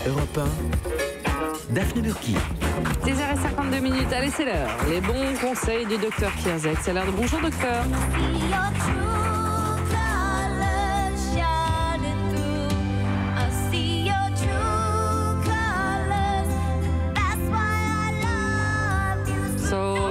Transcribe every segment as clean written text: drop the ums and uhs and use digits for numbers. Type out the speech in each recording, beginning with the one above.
Europe 1, Daphné Burki. 10h52, allez c'est l'heure. Les bons conseils du docteur Kierzek. C'est l'heure de bonjour docteur.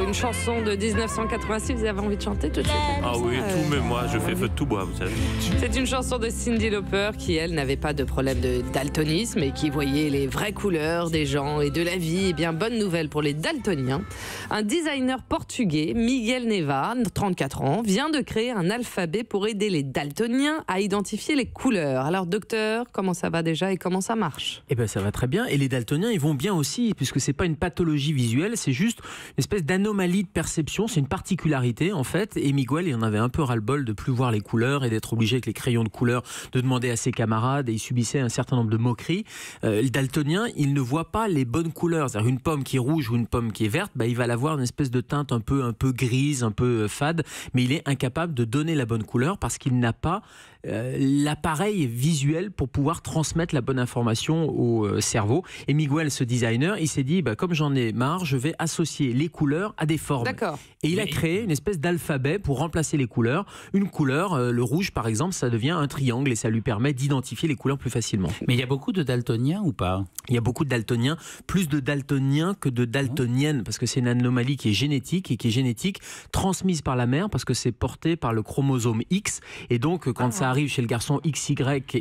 Une chanson de 1986, vous avez envie de chanter tout de suite? Ah oui, tout, mais moi je fais feu de tout bois, vous savez. C'est une chanson de Cyndi Lauper qui, elle, n'avait pas de problème de daltonisme et qui voyait les vraies couleurs des gens et de la vie. Eh bien, bonne nouvelle pour les daltoniens. Un designer portugais, Miguel Neva, 34 ans, vient de créer un alphabet pour aider les daltoniens à identifier les couleurs. Alors, docteur, comment ça va déjà et comment ça marche? Eh bien, ça va très bien. Et les daltoniens, ils vont bien aussi, puisque c'est pas une pathologie visuelle, c'est juste une espèce d'anomalie de perception, c'est une particularité en fait, et Miguel il en avait un peu ras-le-bol de plus voir les couleurs et d'être obligé avec les crayons de couleur de demander à ses camarades, et il subissait un certain nombre de moqueries. Le daltonien, il ne voit pas les bonnes couleurs, c'est-à-dire une pomme qui est rouge ou une pomme qui est verte, il va l'avoir une espèce de teinte un peu grise, un peu fade, mais il est incapable de donner la bonne couleur parce qu'il n'a pas l'appareil visuel pour pouvoir transmettre la bonne information au cerveau. Et Miguel, ce designer, il s'est dit, comme j'en ai marre, je vais associer les couleurs à des formes. D'accord. Et il a créé une espèce d'alphabet pour remplacer les couleurs. Une couleur, le rouge par exemple, ça devient un triangle et ça lui permet d'identifier les couleurs plus facilement. Mais il y a beaucoup de daltoniens ou pas? Il y a beaucoup de daltoniens, plus de daltoniens que de daltoniennes, parce que c'est une anomalie qui est génétique, transmise par la mère, parce que c'est porté par le chromosome X. Et donc, quand ça arrive chez le garçon XY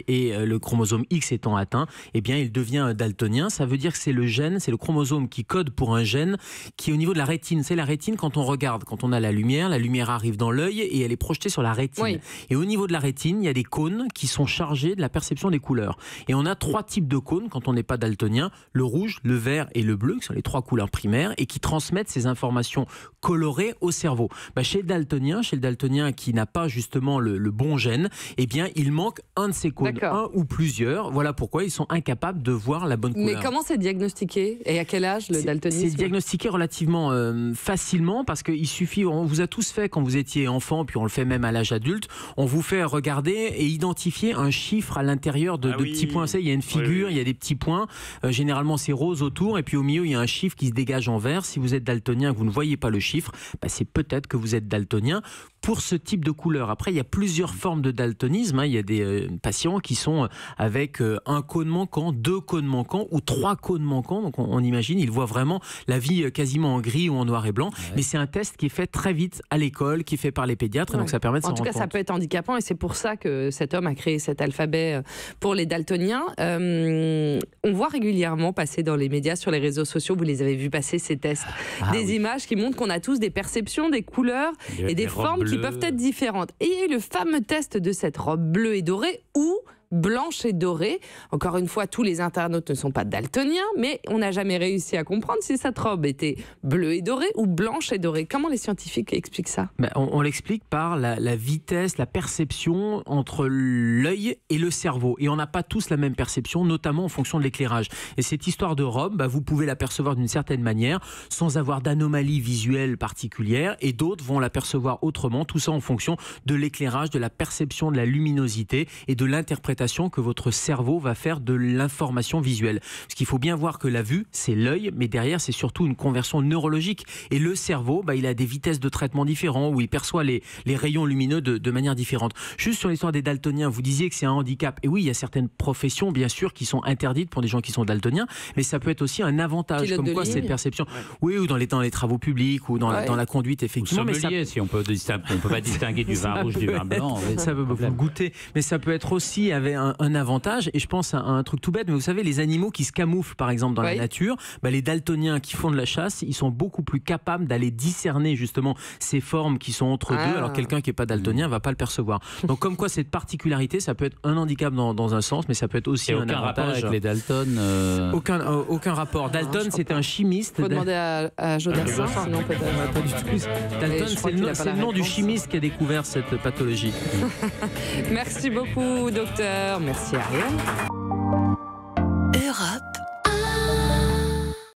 et le chromosome X étant atteint, eh bien, il devient daltonien. Ça veut dire que c'est le gène, c'est le chromosome qui code pour un gène qui est au niveau de la rétine. C'est la rétine, quand on regarde, quand on a la lumière arrive dans l'œil et elle est projetée sur la rétine. Oui. Et au niveau de la rétine, il y a des cônes qui sont chargés de la perception des couleurs. Et on a 3 types de cônes quand on n'est pas daltonien: le rouge, le vert et le bleu, qui sont les 3 couleurs primaires et qui transmettent ces informations colorées au cerveau. Chez le daltonien qui n'a pas justement le bon gène, eh bien, il manque un de ces cônes, un ou plusieurs. Voilà pourquoi ils sont incapables de voir la bonne couleur. Mais comment c'est diagnostiqué et à quel âge le daltonisme? C'est diagnostiqué relativement facilement, parce qu'il suffit, on vous a tous fait quand vous étiez enfant, puis on le fait même à l'âge adulte, on vous fait regarder et identifier un chiffre à l'intérieur de petits points. Il y a une figure, il y a des petits points, généralement c'est rose autour, et puis au milieu il y a un chiffre qui se dégage en vert. Si vous êtes daltonien, que vous ne voyez pas le chiffre, c'est peut-être que vous êtes daltonien pour ce type de couleur. Après, il y a plusieurs formes de daltonisme. Il y a des patients qui sont avec un cône manquant, 2 cônes manquants ou 3 cônes manquants. Donc on imagine, ils voient vraiment la vie quasiment en gris ou en noir et blanc. Ouais. Mais c'est un test qui est fait très vite à l'école, qui est fait par les pédiatres. Ouais. Et donc ça permet de s'en rendre compte. En tout cas, ça peut être handicapant, et c'est pour ça que cet homme a créé cet alphabet pour les daltoniens. On voit régulièrement passer dans les médias, sur les réseaux sociaux, vous les avez vus passer ces tests, images qui montrent qu'on a tous des perceptions, des couleurs et des formes qui peuvent être différentes. Et il y a eu le fameux test de cette robe bleue et dorée ou blanche et dorée. Encore une fois, tous les internautes ne sont pas daltoniens, mais on n'a jamais réussi à comprendre si cette robe était bleue et dorée ou blanche et dorée. Comment les scientifiques expliquent ça? On l'explique par la vitesse, la perception entre l'œil et le cerveau. Et on n'a pas tous la même perception, notamment en fonction de l'éclairage. Et cette histoire de robe, vous pouvez l'apercevoir d'une certaine manière, sans avoir d'anomalie visuelle particulière, et d'autres vont l'apercevoir autrement, tout ça en fonction de l'éclairage, de la perception, de la luminosité et de l'interprétation que votre cerveau va faire de l'information visuelle. Parce qu'il faut bien voir que la vue, c'est l'œil, mais derrière, c'est surtout une conversion neurologique. Et le cerveau, il a des vitesses de traitement différentes, où il perçoit les rayons lumineux de manière différente. Juste sur l'histoire des daltoniens, vous disiez que c'est un handicap. Et oui, il y a certaines professions, bien sûr, qui sont interdites pour des gens qui sont daltoniens, mais ça peut être aussi un avantage. Pilote comme quoi, cette perception. Ouais. Oui, ou dans les travaux publics, ou dans la conduite, effectivement. Ou sommelier, si on peut pas distinguer du vin rouge du vin blanc. Ça peut beaucoup goûter. Mais ça peut être aussi avec un avantage, et je pense à un truc tout bête, mais vous savez, les animaux qui se camouflent par exemple dans la nature, les daltoniens qui font de la chasse, ils sont beaucoup plus capables d'aller discerner justement ces formes qui sont entre deux, alors quelqu'un qui n'est pas daltonien va pas le percevoir. Donc comme quoi, cette particularité, ça peut être un handicap dans un sens, mais ça peut être aussi un avantage. Rapport avec les Dalton aucun rapport. Dalton, c'est un chimiste. Il faut demander à Jodassin, sinon peut-être. Pas du tout. Dalton, c'est le nom du chimiste qui a découvert cette pathologie. Merci beaucoup, docteur. Merci Ariel.